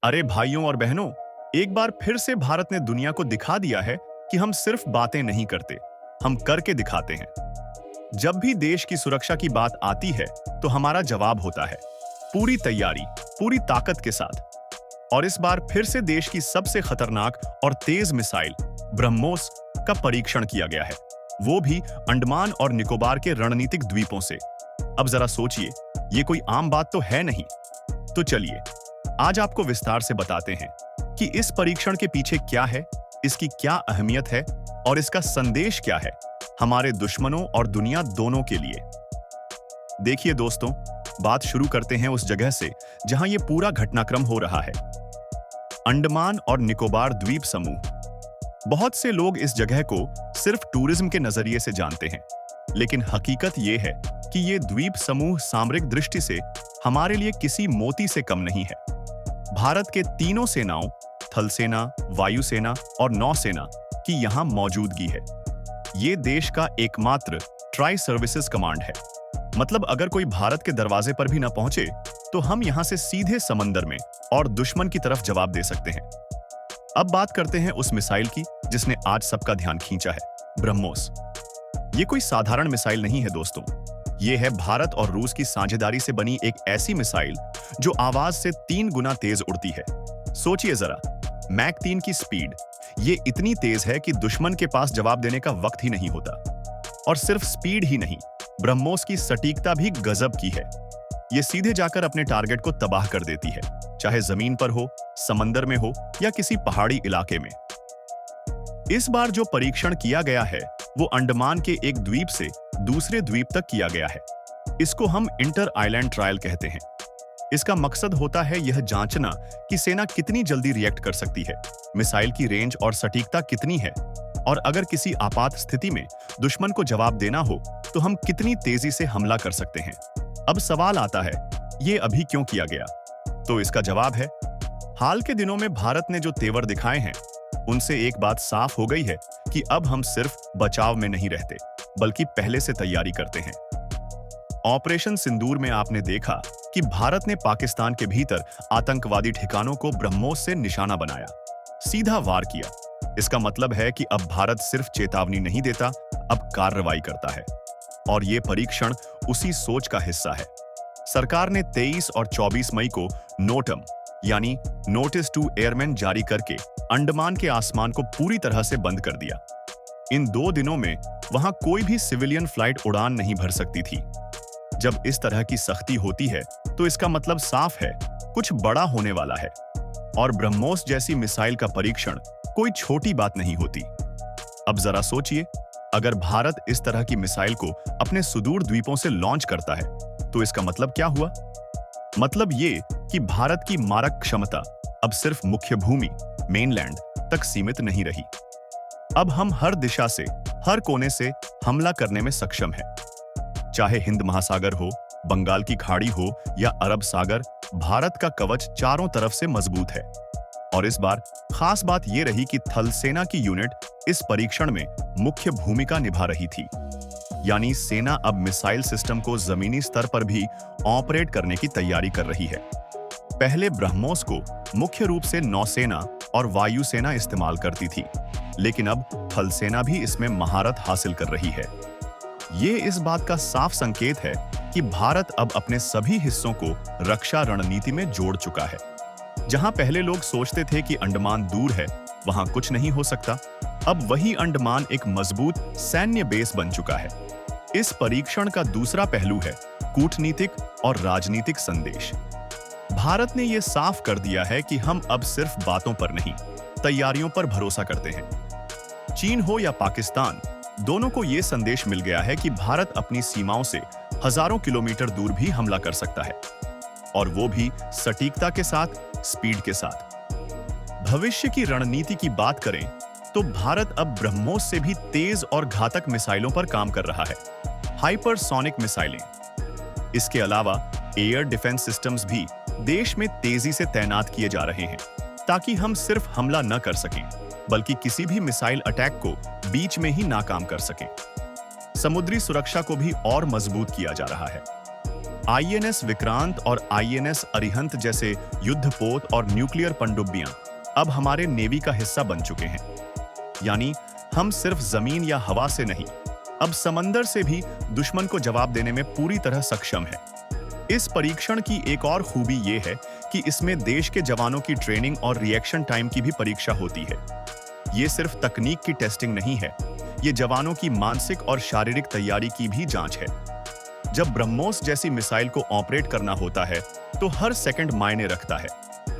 अरे भाइयों और बहनों, एक बार फिर से भारत ने दुनिया को दिखा दिया है कि हम सिर्फ बातें नहीं करते, हम करके दिखाते हैं। जब भी देश की सुरक्षा की बात आती है, तो हमारा जवाब होता है पूरी तैयारी, पूरी ताकत के साथ। और इस बार फिर से देश की सबसे खतरनाक और तेज मिसाइल ब्रह्मोस का परीक्षण किया गया है, वो भी अंडमान और निकोबार के रणनीतिक द्वीपों से। अब जरा सोचिए, ये कोई आम बात तो है नहीं। तो चलिए आज आपको विस्तार से बताते हैं कि इस परीक्षण के पीछे क्या है, इसकी क्या अहमियत है और इसका संदेश क्या है हमारे दुश्मनों और दुनिया दोनों के लिए। देखिए दोस्तों, बात शुरू करते हैं उस जगह से जहां यह पूरा घटनाक्रम हो रहा है, अंडमान और निकोबार द्वीप समूह। बहुत से लोग इस जगह को सिर्फ टूरिज्म के नजरिए से जानते हैं, लेकिन हकीकत यह है कि ये द्वीप समूह सामरिक दृष्टि से हमारे लिए किसी मोती से कम नहीं है। भारत के तीनों सेनाओं, थल सेना, वायुसेना और नौसेना की यहां मौजूदगी है। ये देश का एकमात्र ट्राई सर्विसेज कमांड है। मतलब अगर कोई भारत के दरवाजे पर भी न पहुंचे, तो हम यहां से सीधे समंदर में और दुश्मन की तरफ जवाब दे सकते हैं। अब बात करते हैं उस मिसाइल की जिसने आज सबका ध्यान खींचा है, ब्रह्मोस। ये कोई साधारण मिसाइल नहीं है दोस्तों, ये है भारत और रूस की साझेदारी से बनी एक ऐसी मिसाइल जो आवाज से 3 गुना तेज उड़ती है। सोचिए जरा, मैक 3 की स्पीड, ये इतनी तेज है कि दुश्मन के पास जवाब देने का वक्त ही नहीं होता। और सिर्फ स्पीड ही नहीं, ब्रह्मोस की सटीकता भी गजब की है। ये सीधे जाकर अपने टारगेट को तबाह कर देती है, चाहे जमीन पर हो, समंदर में हो या किसी पहाड़ी इलाके में। इस बार जो परीक्षण किया गया है वो अंडमान के एक द्वीप से दूसरे द्वीप तक किया गया है। इसको हम इंटर आइलैंड ट्रायल कहते हैं। इसका मकसद होता है यह जांचना कि सेना कितनी जल्दी रिएक्ट कर सकती है, मिसाइल की रेंज और सटीकता कितनी है, और अगर किसी आपात स्थिति में दुश्मन को जवाब देना हो तो हम कितनी तेजी से हमला कर सकते हैं। अब सवाल आता है, ये अभी क्यों किया गया? तो इसका जवाब है, हाल के दिनों में भारत ने जो तेवर दिखाए हैं, उनसे एक बात साफ हो गई है कि अब हम सिर्फ बचाव में नहीं रहते, बल्कि पहले से तैयारी करते हैं। ऑपरेशन सिंदूर में आपने देखा कि भारत ने पाकिस्तान के भीतर आतंकवादी ठिकानों को ब्रह्मोस से निशाना बनाया, सीधा वार किया। इसका मतलब है कि अब भारत सिर्फ चेतावनी नहीं देता, अब कार्रवाई करता है। और ये परीक्षण उसी सोच का हिस्सा है। सरकार ने 23 और 24 मई को नोटम यानी नोटिस टू एयरमैन जारी करके अंडमान के आसमान को पूरी तरह से बंद कर दिया। इन 2 दिनों में वहां कोई भी सिविलियन फ्लाइट उड़ान नहीं भर सकती थी। जब इस तरह की सख्ती होती है तो इसका मतलब साफ है, कुछ बड़ा होने वाला है। और ब्रह्मोस जैसी मिसाइल का परीक्षण कोई छोटी बात नहीं होती। अब जरा सोचिए, अगर भारत इस तरह की मिसाइल को अपने सुदूर द्वीपों से लॉन्च करता है तो इसका मतलब क्या हुआ? मतलब ये कि भारत की मारक क्षमता अब सिर्फ मुख्य भूमि, मेनलैंड तक सीमित नहीं रही। अब हम हर दिशा से, हर कोने से हमला करने में सक्षम हैं। चाहे हिंद महासागर हो, बंगाल की खाड़ी हो या अरब सागर, भारत का कवच चारों तरफ से मजबूत है। और इस बार खास बात यह रही कि थल सेना की यूनिट इस परीक्षण में मुख्य भूमिका निभा रही थी। यानी सेना अब मिसाइल सिस्टम को जमीनी स्तर पर भी ऑपरेट करने की तैयारी कर रही है। पहले ब्रह्मोस को मुख्य रूप से नौसेना और वायुसेना इस्तेमाल करती थी, लेकिन अब थल सेना भी इसमें महारत हासिल कर रही है। ये इस बात का साफ संकेत है कि भारत अब अपने सभी हिस्सों को रक्षा रणनीति में जोड़ चुका है। जहां पहले लोग सोचते थे कि अंडमान दूर है, वहां कुछ नहीं हो सकता, अब वही अंडमान एक मजबूत सैन्य बेस बन चुका है। इस परीक्षण का दूसरा पहलू है कूटनीतिक और राजनीतिक संदेश। भारत ने यह साफ कर दिया है कि हम अब सिर्फ बातों पर नहीं, तैयारियों पर भरोसा करते हैं। चीन हो या पाकिस्तान, दोनों को यह संदेश मिल गया है कि भारत अपनी सीमाओं से हजारों किलोमीटर दूर भी हमला कर सकता है, और वो भी सटीकता के साथ, स्पीड के साथ। भविष्य की रणनीति की बात करें तो भारत अब ब्रह्मोस से भी तेज और घातक मिसाइलों पर काम कर रहा है, हाइपरसोनिक मिसाइलें। इसके अलावा एयर डिफेंस सिस्टम्स भी देश में तेजी से तैनात किए जा रहे हैं, ताकि हम सिर्फ हमला न कर सकें, बल्कि किसी भी मिसाइल अटैक को बीच में ही नाकाम कर सकें। समुद्री सुरक्षा को भी और मजबूत किया जा रहा है। आईएनएस विक्रांत और आईएनएस अरिहंत जैसे युद्धपोत और न्यूक्लियर पनडुब्बियां अब हमारे नेवी का हिस्सा बन चुके हैं। यानी हम सिर्फ जमीन या हवा से नहीं, अब समंदर से भी दुश्मन को जवाब देने में पूरी तरह सक्षम है। इस परीक्षण की एक और खूबी ये है कि इसमें देश के जवानों की ट्रेनिंग और रिएक्शन टाइम की भी परीक्षा होती है। ये सिर्फ तकनीक की टेस्टिंग नहीं है, ये जवानों की मानसिक और शारीरिक तैयारी की भी जांच है। जब ब्रह्मोस जैसी मिसाइल को ऑपरेट करना होता है तो हर सेकंड मायने रखता है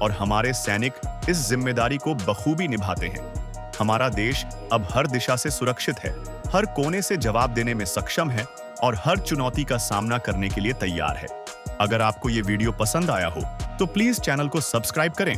और हमारे सैनिक इस जिम्मेदारी को बखूबी निभाते हैं। हमारा देश अब हर दिशा से सुरक्षित है, हर कोने से जवाब देने में सक्षम है और हर चुनौती का सामना करने के लिए तैयार है। अगर आपको ये वीडियो पसंद आया हो तो प्लीज चैनल को सब्सक्राइब करें।